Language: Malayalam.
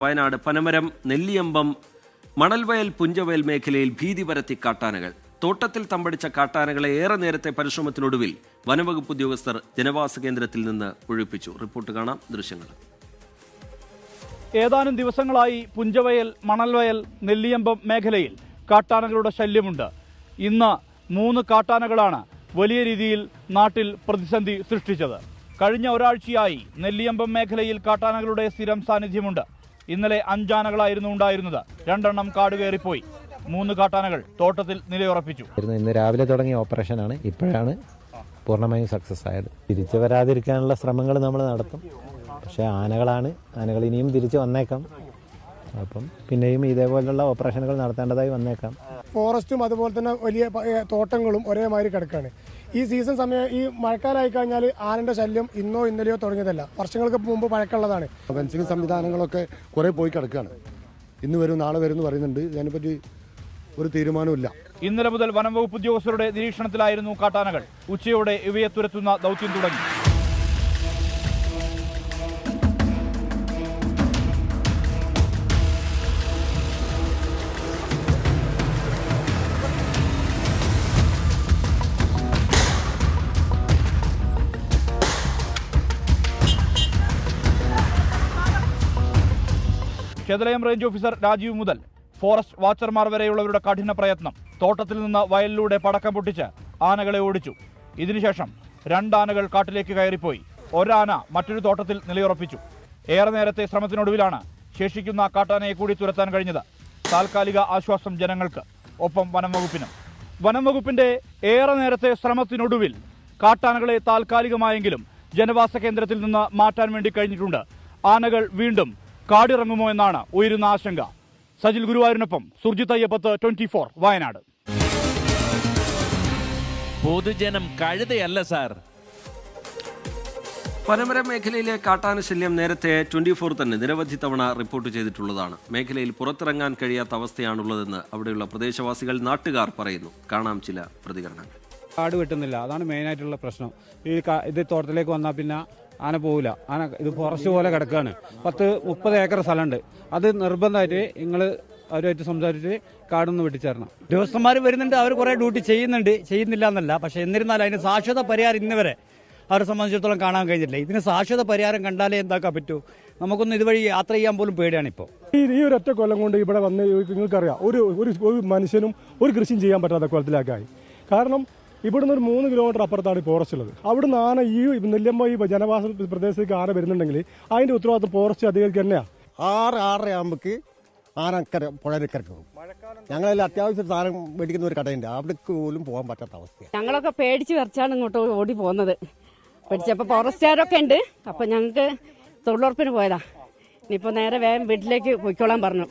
വയനാട് പനമരം, നെല്ലിയമ്പം, മണൽവയൽ, പുഞ്ചവയൽ മേഖലയിൽ ഭീതി പരത്തി കാട്ടാനകൾ. തോട്ടത്തിൽ തമ്പടിച്ച കാട്ടാനകളെ ഏറെ നേരത്തെ പരിശ്രമത്തിനൊടുവിൽ വനംവകുപ്പ് ഉദ്യോഗസ്ഥർ ജനവാസ കേന്ദ്രത്തിൽ നിന്ന് ഒഴിപ്പിച്ചു. റിപ്പോർട്ട് കാണാം, ദൃശ്യങ്ങൾ. ഏതാനും ദിവസങ്ങളായി പുഞ്ചവയൽ, മണൽവയൽ, നെല്ലിയമ്പം മേഖലയിൽ കാട്ടാനകളുടെ ശല്യമുണ്ട്. ഇന്ന് 3 കാട്ടാനകളാണ് വലിയ രീതിയിൽ നാട്ടിൽ പ്രതിസന്ധി സൃഷ്ടിച്ചത്. കഴിഞ്ഞ ഒരാഴ്ചയായി നെല്ലിയമ്പം മേഖലയിൽ കാട്ടാനകളുടെ സ്ഥിരം സാന്നിധ്യമുണ്ട്. ഇന്നലെ 5 ആനകളായിരുന്നു ഉണ്ടായിരുന്നത്. 2 എണ്ണം കാട് കയറിപ്പോയി. 3 കാട്ടാനകൾ തോട്ടത്തിൽ നിലയുറപ്പിച്ചു. ഇന്ന് രാവിലെ തുടങ്ങിയ ഓപ്പറേഷനാണ്, ഇപ്പോഴാണ് പൂർണ്ണമായും സക്സസ് ആയത്. തിരിച്ചു വരാതിരിക്കാനുള്ള ശ്രമങ്ങൾ നമ്മൾ നടത്തും. പക്ഷേ ആനകൾ ഇനിയും തിരിച്ചു വന്നേക്കാം. അപ്പം പിന്നെയും ഇതേപോലുള്ള ഓപ്പറേഷനുകൾ നടത്തേണ്ടതായി വന്നേക്കാം. ഫോറസ്റ്റും അതുപോലെ തന്നെ വലിയ തോട്ടങ്ങളും ഒരേമാതിരി കിടക്കുകയാണ്. ഈ സീസൺ സമയം ഈ മഴക്കാലമായി കഴിഞ്ഞാൽ ആനന്റെ ശല്യം ഇന്നോ ഇന്നലെയോ തുടങ്ങിയതല്ല, വർഷങ്ങൾക്ക് മുമ്പ് പഴക്കമുള്ളതാണ്. ഫെൻസിങ് സംവിധാനങ്ങളൊക്കെ കുറേ പോയി കിടക്കുകയാണ്. ഇന്ന് വരും നാളെ വരും എന്ന് പറയുന്നുണ്ട്. ഇതിനെപ്പറ്റി ഒരു തീരുമാനമില്ല. ഇന്നലെ മുതൽ വനംവകുപ്പ് ഉദ്യോഗസ്ഥരുടെ നിരീക്ഷണത്തിലായിരുന്നു കാട്ടാനകൾ. ഉച്ചയോടെ ഇവയെ തുരത്തുന്ന ദൗത്യം തുടങ്ങി. ചെതലയം റേഞ്ച് ഓഫീസർ രാജീവ് മുതൽ ഫോറസ്റ്റ് വാച്ചർമാർ വരെയുള്ളവരുടെ കഠിന പ്രയത്നം. തോട്ടത്തിൽ നിന്ന് വയലിലൂടെ പടക്കം പൊട്ടിച്ച് ആനകളെ ഓടിച്ചു. ഇതിനുശേഷം 2 ആനകൾ കാട്ടിലേക്ക് കയറിപ്പോയി. ഒരാന മറ്റൊരു തോട്ടത്തിൽ നിലയുറപ്പിച്ചു. ഏറെ നേരത്തെ ശ്രമത്തിനൊടുവിലാണ് ശേഷിക്കുന്ന കാട്ടാനയെ കൂടി തുരത്താൻ കഴിഞ്ഞത്. താൽക്കാലിക ആശ്വാസം ജനങ്ങൾക്ക്, ഒപ്പം വനംവകുപ്പിനും. വനംവകുപ്പിന്റെ ഏറെ നേരത്തെ ശ്രമത്തിനൊടുവിൽ കാട്ടാനകളെ താൽക്കാലികമായെങ്കിലും ജനവാസ കേന്ദ്രത്തിൽ നിന്ന് മാറ്റാൻ വേണ്ടി കഴിഞ്ഞിട്ടുണ്ട്. ആനകൾ വീണ്ടും കാടിറങ്ങുമോ എന്നാണ് ഉയരുന്ന ആശങ്ക. സജിൽ ഗുരുവായൂരിനൊപ്പം സുർജിത് അയ്യപ്പത്ത്, 24 വയനാട്. പൊതുജനം കഴുതയല്ല സാർ. പനമരം മേഖലയിലെ കാട്ടാന ശല്യം നേരത്തെ 24 തന്നെ നിരവധി തവണ റിപ്പോർട്ട് ചെയ്തിട്ടുള്ളതാണ്. മേഖലയിൽ പുറത്തിറങ്ങാൻ കഴിയാത്ത അവസ്ഥയാണുള്ളതെന്ന് അവിടെയുള്ള പ്രദേശവാസികൾ, നാട്ടുകാർ പറയുന്നു. കാണാം ചില പ്രതികരണങ്ങൾ. കാട് വെട്ടുന്നില്ല, അതാണ് മെയിനായിട്ടുള്ള പ്രശ്നം. ഇത് തോട്ടത്തിലേക്ക് വന്നാൽ പിന്നെ ആന പോവില്ല. ഇത് ഫോറസ്റ്റ് പോലെ കിടക്കുകയാണ്. 30 ഏക്കർ സ്ഥലമുണ്ട്. അത് നിർബന്ധമായിട്ട് നിങ്ങൾ അവരുമായിട്ട് സംസാരിച്ച് കാടൊന്ന് വെട്ടിച്ചേരണം. ഉദ്യോഗസ്ഥന്മാർ വരുന്നുണ്ട്, അവർ കുറേ ഡ്യൂട്ടി ചെയ്യുന്നില്ല എന്നല്ല. പക്ഷേ എന്നിരുന്നാലും അതിന് ശാശ്വത പരിഹാരം ഇന്നുവരെ അവരെ സംബന്ധിച്ചിടത്തോളം കാണാൻ കഴിഞ്ഞിട്ടില്ല. ഇതിന് ശാശ്വത പരിഹാരം കണ്ടാലേ എന്താക്കാൻ പറ്റൂ. നമുക്കൊന്നും ഇതുവഴി യാത്ര ചെയ്യാൻ പോലും പേടിയാണ് ഇപ്പോൾ. ഈ ഒരൊറ്റ കൊല്ലം കൊണ്ട് ഇവിടെ വന്ന് നിങ്ങൾക്കറിയാം, ഒരു മനുഷ്യനും ഒരു കൃഷിയും ചെയ്യാൻ പറ്റാത്ത കൊല്ലത്തിലേക്കായി. കാരണം ഇവിടുന്ന് ഒരു 3 കിലോമീറ്റർ അപ്പുറത്താണ് ഫോറസ്റ്റ് ഉള്ളത്. അവിടുന്ന് ആന ഈ നെല്ലിയമ്പം ഈ ജനവാസ പ്രദേശത്തേക്ക് ആന വരുന്നുണ്ടെങ്കിൽ അതിന്റെ ഉത്തരവാദിത്വം ഫോറസ്റ്റ് അധികാരിക്ക് തന്നെയാണ്. 6-6:30 ആകുമ്പോഴേക്ക് ആന പുഴയിലേക്ക് പോകും. ഞങ്ങളെല്ലാം അത്യാവശ്യം സാധനം മേടിക്കുന്ന ഒരു കടയുണ്ട്, അവിടേക്ക് പോലും പോകാൻ പറ്റാത്ത അവസ്ഥയാണ്. ഞങ്ങളൊക്കെ പേടിച്ച് വരച്ചാണ് ഇങ്ങോട്ട് ഓടി പോകുന്നത്. പേടിച്ചപ്പോൾ ഫോറസ്റ്റുകാരൊക്കെ ഉണ്ട്. അപ്പോൾ ഞങ്ങൾക്ക് തൊഴിലുറപ്പിന് പോയതാ. ഇനിയിപ്പോൾ നേരെ വേഗം വീട്ടിലേക്ക് പൊയ്ക്കോളാൻ പറഞ്ഞു.